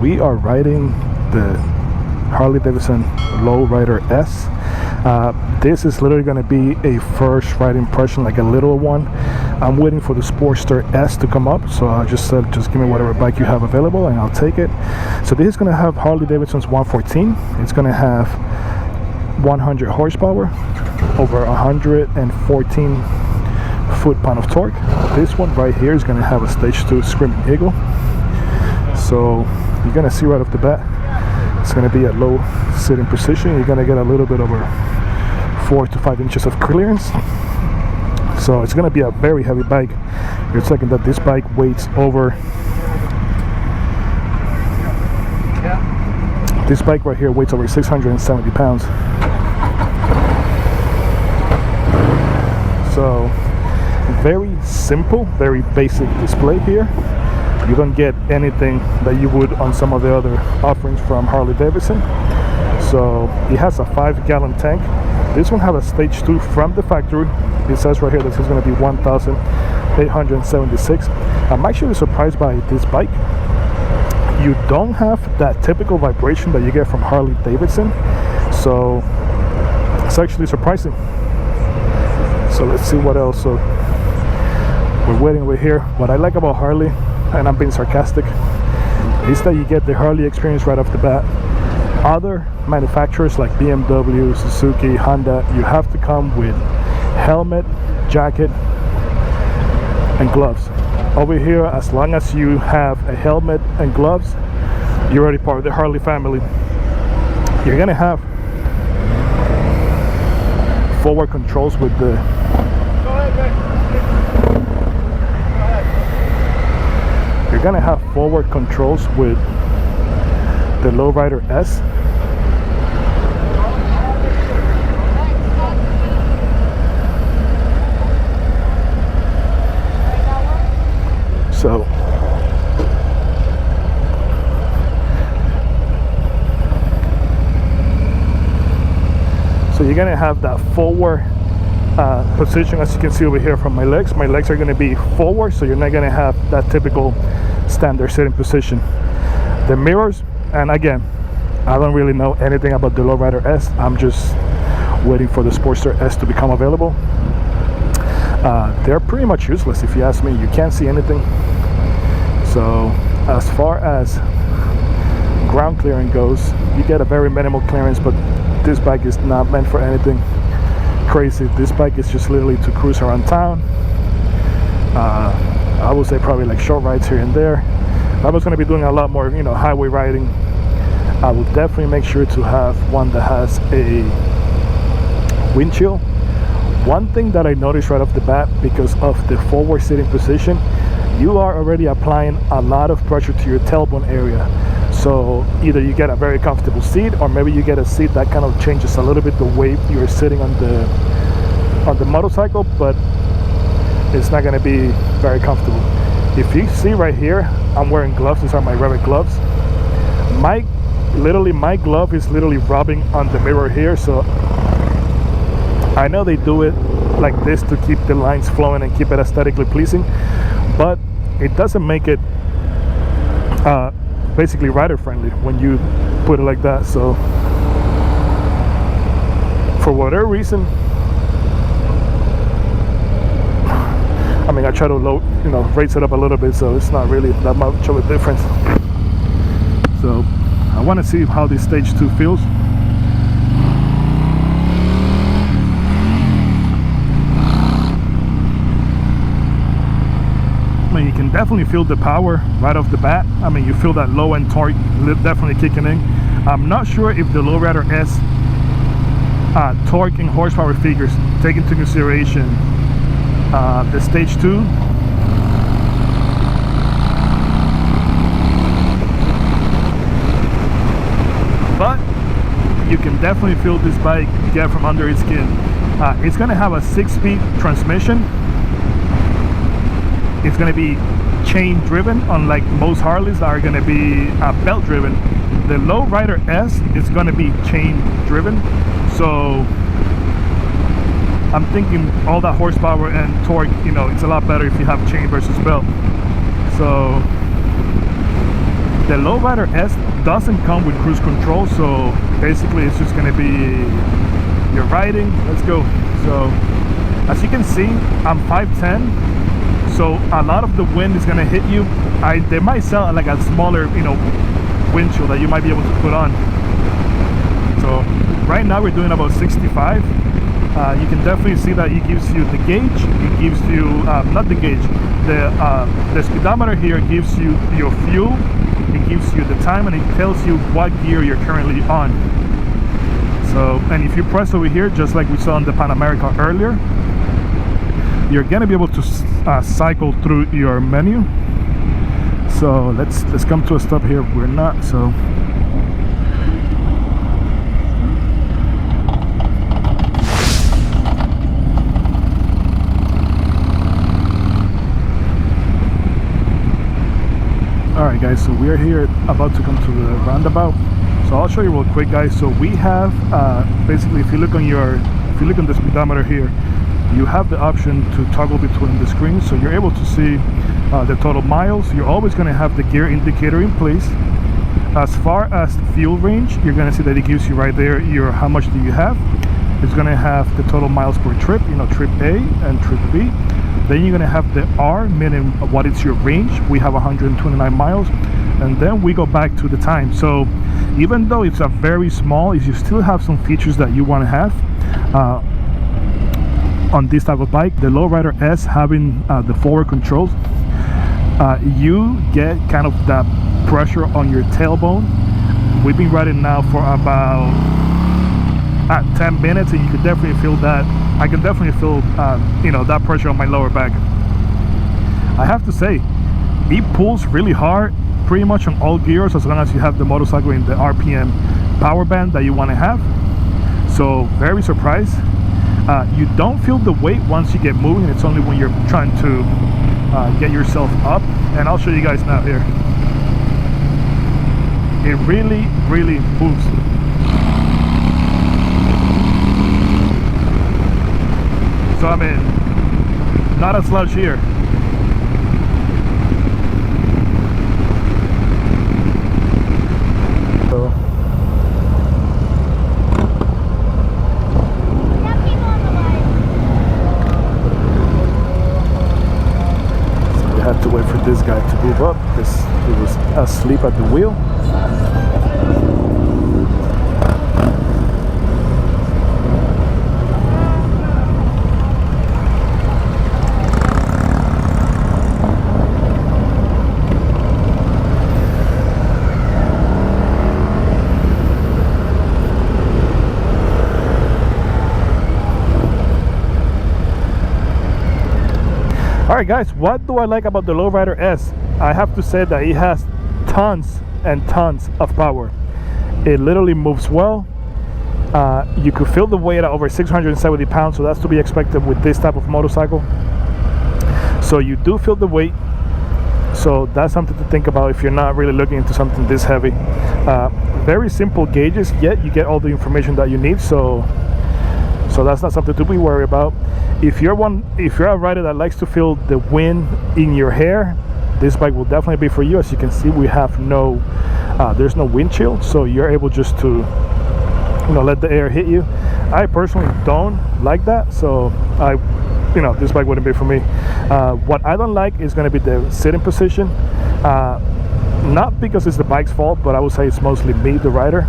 we are riding the Harley Davidson Lowrider S. This is literally going to be a first ride impression, like a little one. I'm waiting for the Sportster S to come up, so I just said just give me whatever bike you have available and I'll take it. So this is going to have Harley Davidson's 114. It's going to have 100 horsepower, over 114 foot-pound of torque. This one right here is going to have a stage 2 Screaming Eagle. So you're going to see right off the bat, it's going to be at low sitting position. You're going to get a little bit over 4 to 5 inches of clearance. So it's going to be a very heavy bike. You're talking that this bike weighs over, this bike right here weighs over 670 pounds. So very simple, very basic display here. You don't get anything that you would on some of the other offerings from Harley Davidson. So it has a 5-gallon tank. This one has a stage 2 from the factory. It says right here that it's going to be 1,876. I'm actually surprised by this bike. You don't have that typical vibration that you get from Harley Davidson, so it's actually surprising. So let's see what else. So we're waiting over here. What I like about Harley, and I'm being sarcastic, is that you get the Harley experience right off the bat. Other manufacturers like BMW, Suzuki, Honda, you have to come with helmet, jacket, and gloves. Over here, as long as you have a helmet and gloves, you're already part of the Harley family. You're gonna have forward controls with the Lowrider S. So you're gonna have that forward position, as you can see over here from my legs. My legs are gonna be forward, so you're not gonna have that typical standard sitting position. The mirrors, and again, I don't really know anything about the Lowrider S. I'm just waiting for the Sportster S to become available. They're pretty much useless if you ask me. You can't see anything. So as far as ground clearing goes, you get a very minimal clearance, but this bike is not meant for anything crazy. This bike is just literally to cruise around town. I would say probably like short rides here and there. I was going to be doing a lot more, highway riding. I would definitely make sure to have one that has a windshield. One thing that I noticed right off the bat, because of the forward sitting position, you are already applying a lot of pressure to your tailbone area. So either you get a very comfortable seat, or maybe you get a seat that kind of changes a little bit the way you're sitting on the motorcycle, but it's not going to be very comfortable. If you see right here, I'm wearing gloves. These are my rubber gloves. My glove is literally rubbing on the mirror here, so I know they do it like this to keep the lines flowing and keep it aesthetically pleasing, but it doesn't make it basically rider friendly when you put it like that. So for whatever reason, I mean, I try to raise it up a little bit, so it's not really that much of a difference. So I want to see how this stage 2 feels. I mean, you can definitely feel the power right off the bat. I mean, you feel that low end torque definitely kicking in. I'm not sure if the Lowrider S torque and horsepower figures take into consideration the stage 2. But you can definitely feel this bike get from under its skin. It's going to have a 6-speed transmission. It's going to be chain driven, unlike most Harleys that are going to be belt driven. The Lowrider S is going to be chain driven, so I'm thinking all that horsepower and torque, it's a lot better if you have chain versus belt. So The Lowrider S doesn't come with cruise control, so basically it's just going to be your riding. Let's go. So as you can see, I'm 5'10", so a lot of the wind is going to hit you. They might sell like a smaller, you know, windshield that you might be able to put on. So right now we're doing about 65. You can definitely see that it gives you the gauge. It gives you not the gauge, the speedometer here gives you your fuel. It gives you the time, and it tells you what gear you're currently on. So, and if you press over here, just like we saw in the Pan America earlier, you're gonna be able to cycle through your menu. So let's come to a stop here. We're not, so alright guys, so we are here about to come to the roundabout. So I'll show you real quick guys. So we have basically, if you look on the speedometer here, you have the option to toggle between the screens, so you're able to see the total miles. You're always going to have the gear indicator in place. As far as the fuel range, you're going to see that it gives you right there your how much do you have. It's going to have the total miles per trip, you know, trip A and trip B. Then you're going to have the R, meaning what is your range. We have 129 miles, and then we go back to the time. So even though it's a very small, you still have some features that you want to have on this type of bike. The Lowrider S having the forward controls, you get kind of that pressure on your tailbone. We've been riding now for about 10 minutes, and you can definitely feel that. I can definitely feel you know, that pressure on my lower back. I have to say, it pulls really hard pretty much on all gears, as long as you have the motorcycle in the RPM power band that you want to have. So very surprised. You don't feel the weight once you get moving. It's only when you're trying to get yourself up, and I'll show you guys now here. It really moves. So I mean, not a slouch here. So we had to wait for this guy to move up because he was asleep at the wheel. Alright guys, what do I like about the Lowrider S? I have to say that it has tons and tons of power. It literally moves well. You could feel the weight at over 670 pounds, so that's to be expected with this type of motorcycle. So you do feel the weight, so that's something to think about if you're not really looking into something this heavy. Very simple gauges, yet you get all the information that you need, so that's not something to be worried about. If you're a rider that likes to feel the wind in your hair, this bike will definitely be for you. As you can see, we have there's no wind chill, so you're able just to, you know, let the air hit you. I personally don't like that, so this bike wouldn't be for me. What I don't like is going to be the sitting position. Not because it's the bike's fault, but I would say it's mostly me, the rider.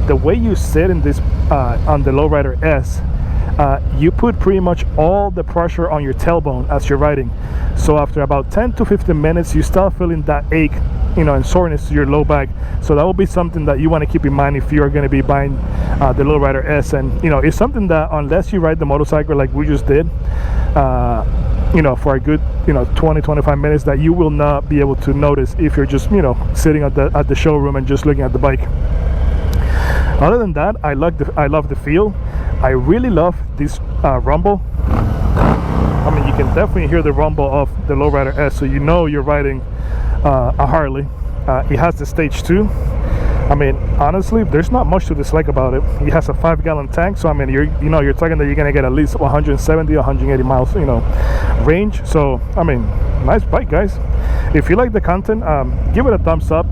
The way you sit in this on the Lowrider S, you put pretty much all the pressure on your tailbone as you're riding. So after about 10 to 15 minutes, you start feeling that ache, you know, and soreness to your low back. So that will be something that you want to keep in mind if you're going to be buying the Lowrider S. And you know, it's something that unless you ride the motorcycle like we just did, you know, for a good 20-25 minutes, that you will not be able to notice if you're just, you know, sitting at the showroom and just looking at the bike. Other than that, I love the feel. I really love this rumble. I mean, you can definitely hear the rumble of the Lowrider S, so you know you're riding a Harley. It has the stage 2. I mean, honestly, there's not much to dislike about it. It has a 5-gallon tank, so I mean, you're talking that you're gonna get at least 170, 180 miles, range. So I mean, nice bike, guys. If you like the content, give it a thumbs up,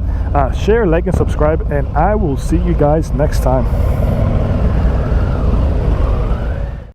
share, like, and subscribe, and I will see you guys next time.